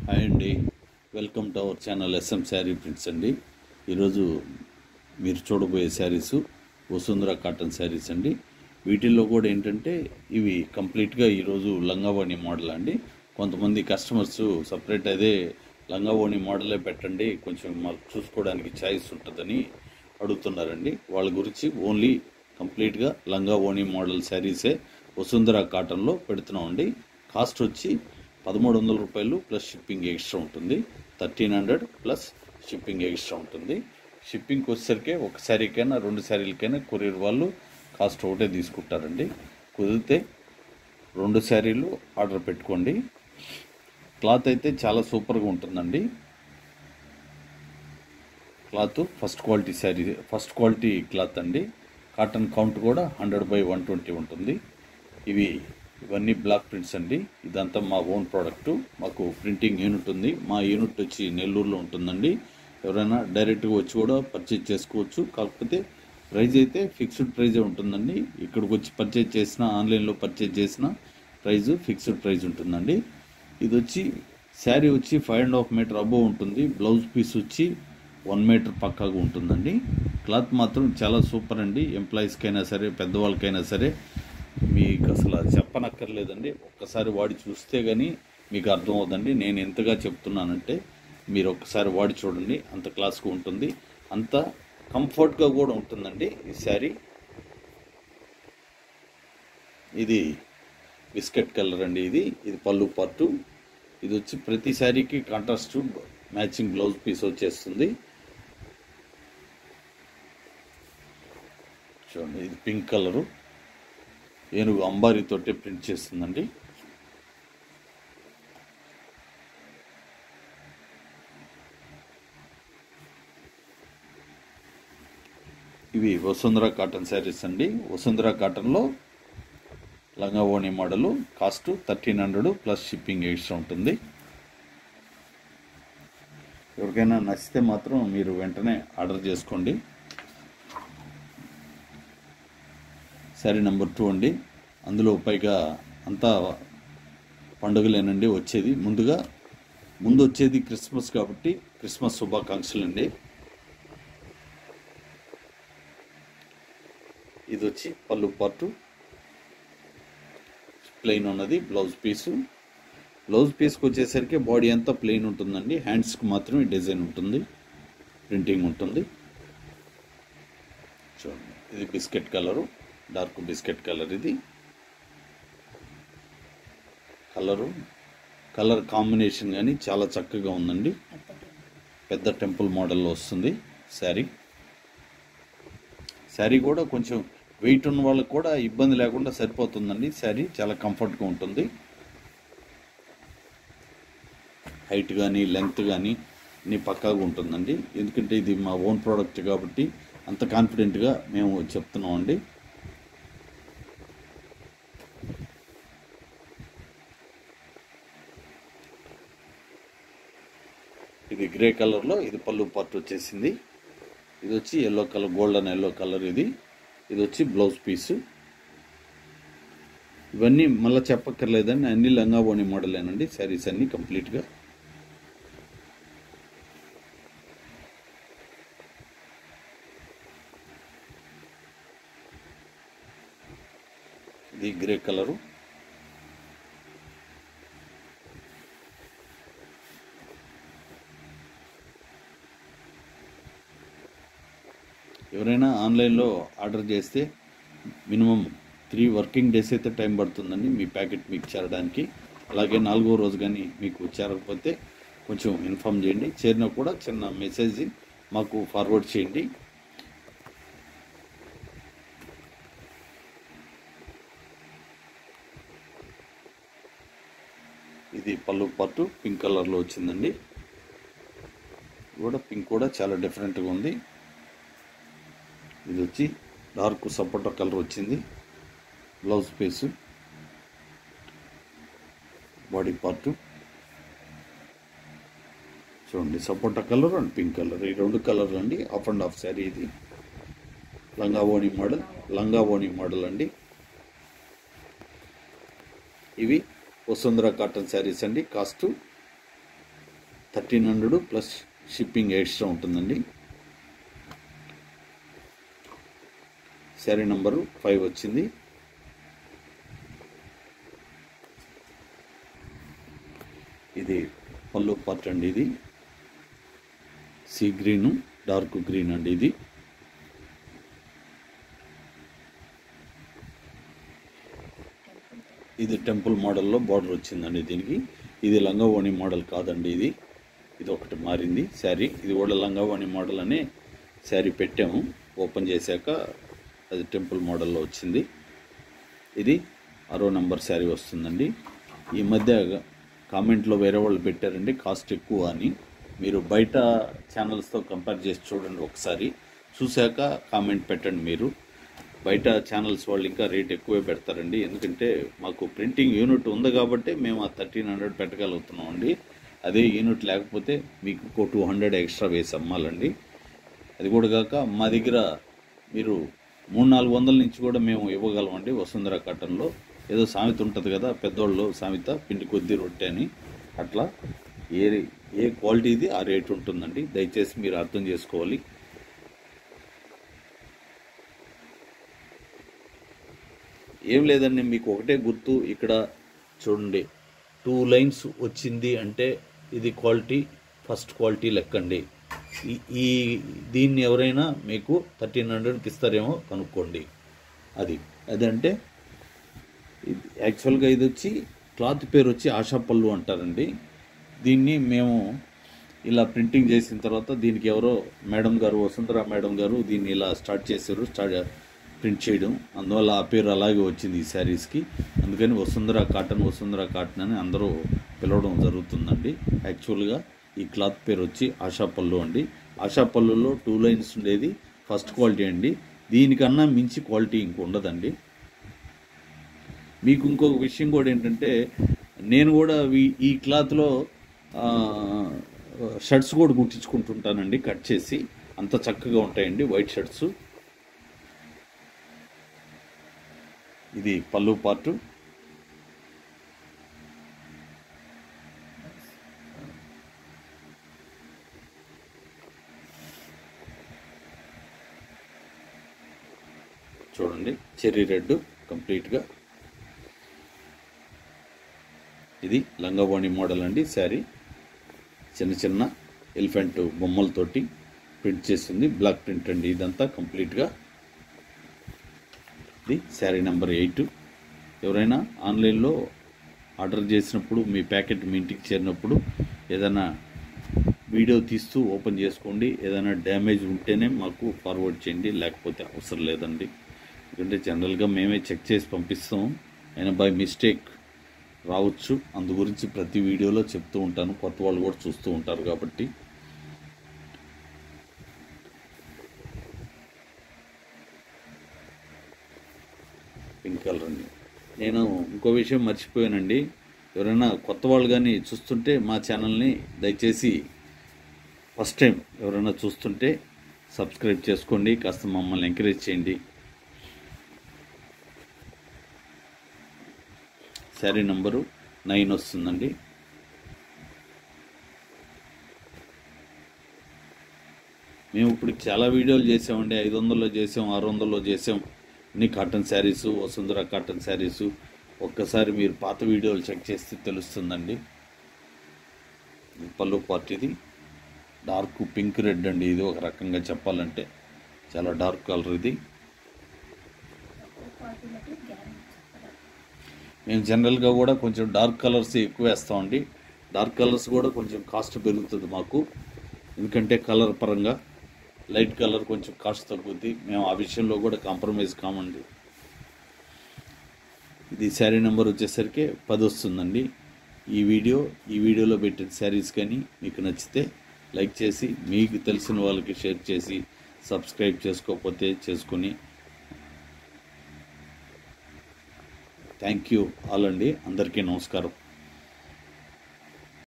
Hi అండి, welcome to our channel SM sari prints అండి. ఈరోజు మీరు చూడబోయే శారీస్ వసుంధర కాటన్ శారీస్ అండి. వీటిల్లో కూడా ఏంటంటే ఇవి కంప్లీట్గా ఈరోజు లంగావోణి మోడల్ అండి. కొంతమంది కస్టమర్స్ సపరేట్ అదే లంగావోణి మోడలే పెట్టండి, కొంచెం మాకు చూసుకోవడానికి ఛాయిస్ ఉంటుందని అడుగుతున్నారండి. వాళ్ళ గురించి ఓన్లీ కంప్లీట్గా లంగావోణి మోడల్ శారీసే వసుంధర కాటన్లో పెడుతున్నామండి. కాస్ట్ వచ్చి 1300 రూపాయలు ప్లస్ షిప్పింగ్ ఎక్స్ట్రా ఉంటుంది. 1300 ప్లస్ షిప్పింగ్ ఎక్స్ట్రా ఉంటుంది. షిప్పింగ్కి వచ్చేసరికి ఒక శారీకైనా 2 శారీలకైనా కొరియర్ వాళ్ళు కాస్ట్ ఒకటే తీసుకుంటారండి. కుదిరితే 2 శారీలు ఆర్డర్ పెట్టుకోండి. క్లాత్ అయితే చాలా సూపర్గా ఉంటుందండి. Cloth first quality sari, first quality cloth అండి. కాటన్ కౌంట్ కూడా 100/120 ఉంటుంది. ఇవన్నీ బ్లాక్ ప్రింట్స్ అండి. ఇదంతా మా ఓన్ ప్రోడక్ట్. మాకు ప్రింటింగ్ యూనిట్ ఉంది. మా యూనిట్ వచ్చి నెల్లూరులో ఉంటుందండి. ఎవరైనా డైరెక్ట్గా వచ్చి కూడా పర్చేజ్ చేసుకోవచ్చు. కాకపోతే ప్రైజ్ అయితే ఫిక్స్డ్ ప్రైజే ఉంటుందండి. ఇక్కడికి వచ్చి పర్చేజ్ చేసినా, ఆన్లైన్లో పర్చేజ్ చేసిన ప్రైజ్ ఫిక్స్డ్ ప్రైజ్ ఉంటుందండి. ఇది వచ్చి శారీ వచ్చి 5.5 మీటర్ అబోవ్ ఉంటుంది. బ్లౌజ్ పీస్ వచ్చి 1 మీటర్ పక్కాగా ఉంటుందండి. క్లాత్ మాత్రం చాలా సూపర్ అండి. ఎంప్లాయీస్కైనా సరే, పెద్దవాళ్ళకైనా సరే మీకు అసలు చెప్పనక్కర్లేదండి. ఒక్కసారి వాడి చూస్తే కానీ మీకు అర్థం అవుతుందండి. నేను ఎంతగా చెప్తున్నానంటే మీరు ఒక్కసారి వాడి చూడండి. అంత క్లాస్గా ఉంటుంది, అంత కంఫర్ట్గా కూడా ఉంటుందండి ఈ శారీ. ఇది బిస్కెట్ కలర్ అండి. ఇది పళ్ళు పార్టు. ఇది వచ్చి ప్రతి శారీకి కాంట్రాస్ట్ మ్యాచింగ్ బ్లౌజ్ పీస్ వచ్చేస్తుంది. చూడండి, ఇది పింక్ కలరు, ఏనుగు అంబారీతోటే ప్రింట్ చేస్తుందండి. ఇవి వసుంధర కాటన్ శారీస్ అండి. వసుంధర కాటన్లో లంగావోణి model. Cost 1300 plus shipping extra ఉంటుంది. ఎవరికైనా నచ్చితే మాత్రం మీరు వెంటనే ఆర్డర్ చేసుకోండి. శారీ నెంబర్ 2 అండి. అందులో పైగా అంతా పండుగలేనండి వచ్చేది. ముందు వచ్చేది క్రిస్మస్ కాబట్టి క్రిస్మస్ శుభాకాంక్షలు అండి. ఇది వచ్చి పళ్ళు పార్టు ప్లెయిన్ ఉన్నది. బ్లౌజ్ పీస్కి వచ్చేసరికి బాడీ అంతా ప్లెయిన్ ఉంటుందండి. హ్యాండ్స్కి మాత్రమే డిజైన్ ఉంటుంది, ప్రింటింగ్ ఉంటుంది. చూడండి, ఇది biscuit colour, dark biscuit colour. ఇది కలర్ కాంబినేషన్ కానీ చాలా చక్కగా ఉందండి. పెద్ద టెంపుల్ మోడల్లో వస్తుంది శారీ కూడా కొంచెం వెయిట్ ఉన్న వాళ్ళకి కూడా ఇబ్బంది లేకుండా సరిపోతుందండి. శారీ చాలా కంఫర్ట్గా ఉంటుంది. హైట్ కానీ లెంగ్త్ కానీ అన్నీ పక్కాగా ఉంటుందండి. ఎందుకంటే ఇది మా ఓన్ ప్రోడక్ట్ కాబట్టి అంత కాన్ఫిడెంట్గా మేము చెప్తున్నామండి. ఇది గ్రే కలర్లో, ఇది పళ్ళు పార్ట్ వచ్చేసింది. ఇది వచ్చి yellow colour, golden yellow colour. ఇది వచ్చి బ్లౌజ్ పీసు. ఇవన్నీ మళ్ళీ చెప్పక్కర్లేదండి, అన్ని లంగావోణి మోడలేనండి శారీస్ అన్నీ కంప్లీట్గా. ఇది గ్రే కలరు. ఎవరైనా ఆన్లైన్లో ఆర్డర్ చేస్తే మినిమం 3 వర్కింగ్ డేస్ అయితే టైం పడుతుందండి మీ ప్యాకెట్ మీకు చేరడానికి. అలాగే 4వ రోజు కానీ మీకు చేరకపోతే కొంచెం ఇన్ఫామ్ చేయండి. చేరినా కూడా చిన్న మెసేజ్ మాకు ఫార్వర్డ్ చేయండి. ఇది పళ్ళు పార్టు పింక్ కలర్లో వచ్చిందండి. పింక్ కూడా చాలా డిఫరెంట్గా ఉంది. ఇది వచ్చి డార్క్ సపోటా కలర్ వచ్చింది. బ్లౌజ్ పీసు, బాడీ పార్టు చూడండి, సపోటా కలర్ అండ్ పింక్ కలర్, ఈ 2 కలర్లు అండి. Of and of sari. ఇది లంగావోణి మోడల్ అండి. ఇవి వసుంధర కాటన్ శారీస్ అండి. కాస్ట్ 1300 ప్లస్ షిప్పింగ్ ఎక్స్ట్రా ఉంటుందండి. శారీ నంబరు 5 వచ్చింది. ఇది పళ్ళు పార్ట్ అండి. ఇది సీ గ్రీను, డార్క్ గ్రీన్ అండి. ఇది టెంపుల్ మోడల్లో బార్డర్ వచ్చిందండి దీనికి. ఇది లంగావోణి మోడల్ కాదండి. ఇది ఒకటి మారింది శారీ. ఇది కూడా లంగావోణి మోడల్ అనే శారీ పెట్టాము. ఓపెన్ చేశాక అది టెంపుల్ మోడల్లో వచ్చింది. ఇది 6వ నంబర్ శారీ వస్తుందండి. ఈ మధ్య కామెంట్లో వేరే వాళ్ళు పెట్టారండి కాస్ట్ ఎక్కువ అని. మీరు బయట ఛానల్స్తో కంపేర్ చేసి చూడండి ఒకసారి. చూశాక కామెంట్ పెట్టండి. మీరు బయట ఛానల్స్ వాళ్ళు ఇంకా రేట్ ఎక్కువే పెడతారండి. ఎందుకంటే మాకు ప్రింటింగ్ యూనిట్ ఉంది కాబట్టి మేము ఆ 1300 పెట్టగలుగుతున్నాం అండి. అదే యూనిట్ లేకపోతే మీకు 200 ఎక్స్ట్రా వేసి అమ్మాలండి. అది కూడా కాక మా దగ్గర మీరు 300-400 నుంచి కూడా మేము ఇవ్వగలమండి. వసుంధర కాటన్లో ఏదో సామెత ఉంటుంది కదా, పెద్దోళ్ళు సామెత, పిండి కొద్ది రొట్టె అని. అట్లా ఏ క్వాలిటీది ఆ రేట్ ఉంటుందండి. దయచేసి మీరు అర్థం చేసుకోవాలి. ఏం లేదండి, మీకు ఒకటే గుర్తు. ఇక్కడ చూడండి 2 లైన్స్ వచ్చింది అంటే ఇది క్వాలిటీ, ఫస్ట్ క్వాలిటీ లెక్కండి. దీన్ని ఎవరైనా మీకు 1300కి ఇస్తారేమో కనుక్కోండి. అదంటే యాక్చువల్గా ఇది వచ్చి క్లాత్ పేరు వచ్చి ఆశా పళ్ళు అంటారండి. దీన్ని మేము ఇలా ప్రింటింగ్ చేసిన తర్వాత దీనికి ఎవరో మేడం గారు, వసుంధర మేడం గారు దీన్ని ఇలా స్టార్ట్ చేశారు, ప్రింట్ చేయడం. అందువల్ల ఆ పేరు అలాగే వచ్చింది ఈ శారీస్కి. అందుకని వసుంధర కాటన్ అని అందరూ పిలవడం జరుగుతుందండి. యాక్చువల్గా ఈ క్లాత్ పేరు వచ్చి ఆశా పళ్ళు అండి. ఆశా పళ్ళులో 2 లైన్స్ ఉండేది ఫస్ట్ క్వాలిటీ అండి. దీనికన్నా మించి క్వాలిటీ ఇంక ఉండదండి. మీకు ఇంకొక విషయం కూడా ఏంటంటే, నేను కూడా ఈ క్లాత్లో షర్ట్స్ కూడా కుట్టించుకుంటుంటానండి. కట్ చేసి అంత చక్కగా ఉంటాయండి వైట్ షర్ట్స్. ఇది పళ్ళు పార్టు. చూడండి చెర్రీ రెడ్ కంప్లీట్గా. ఇది లంగావోణి మోడల్ అండి శారీ. చిన్న చిన్న ఎలిఫెంట్ బొమ్మలతోటి ప్రింట్ చేసింది. బ్లాక్ ప్రింట్ అండి ఇదంతా కంప్లీట్గా. ఇది శారీ నెంబర్ 8. ఎవరైనా ఆన్లైన్లో ఆర్డర్ చేసినప్పుడు మీ ప్యాకెట్ మీ ఇంటికి చేరినప్పుడు ఏదైనా వీడియో తీస్తూ ఓపెన్ చేసుకోండి. ఏదైనా డ్యామేజ్ ఉంటేనే మాకు ఫార్వర్డ్ చేయండి, లేకపోతే అవసరం లేదండి. ఎందుకంటే జనరల్గా మేమే చెక్ చేసి పంపిస్తాం. అయినా బై మిస్టేక్ రావచ్చు. అందు గురించి ప్రతి వీడియోలో చెప్తూ ఉంటాను. కొత్త వాళ్ళు కూడా చూస్తూ ఉంటారు కాబట్టి. పింక్ కలర్ అండి. నేను ఇంకో విషయం మర్చిపోయానండి. ఎవరైనా కొత్త వాళ్ళు కానీ చూస్తుంటే మా ఛానల్ని దయచేసి ఫస్ట్ టైం ఎవరైనా చూస్తుంటే సబ్స్క్రైబ్ చేసుకోండి. కాస్త మమ్మల్ని ఎంకరేజ్ చేయండి. శారీ నంబరు 9 వస్తుందండి. మేము ఇప్పుడు చాలా వీడియోలు చేసామండి. 500లో చేసాం, 600లో చేసాం. అన్ని కాటన్ శారీసు, వసుంధర కాటన్ శారీసు. ఒక్కసారి మీరు పాత వీడియోలు చెక్ చేస్తే తెలుస్తుందండి. పళ్ళు పార్ట్. ఇది డార్క్ పింక్ రెడ్ అండి. ఇది ఒక రకంగా చెప్పాలంటే చాలా డార్క్ కలర్. ఇది మేము జనరల్గా కూడా కొంచెం డార్క్ కలర్స్ ఎక్కువ వేస్తామండి. డార్క్ కలర్స్ కూడా కొంచెం కాస్ట్ పెరుగుతుంది మాకు. ఎందుకంటే కలర్ పరంగా లైట్ కలర్ కొంచెం కాస్ట్ తగ్గుద్ది. మేము ఆ విషయంలో కూడా కాంప్రమైజ్ కామండి. ఇది శారీ నెంబర్ వచ్చేసరికి 10 వస్తుందండి. ఈ వీడియోలో పెట్టిన శారీస్ కానీ మీకు నచ్చితే లైక్ చేసి మీకు తెలిసిన వాళ్ళకి షేర్ చేసి సబ్స్క్రైబ్ చేసుకోకపోతే చేసుకుని. థ్యాంక్ యూ ఆల్ అండి. అందరికీ నమస్కారం.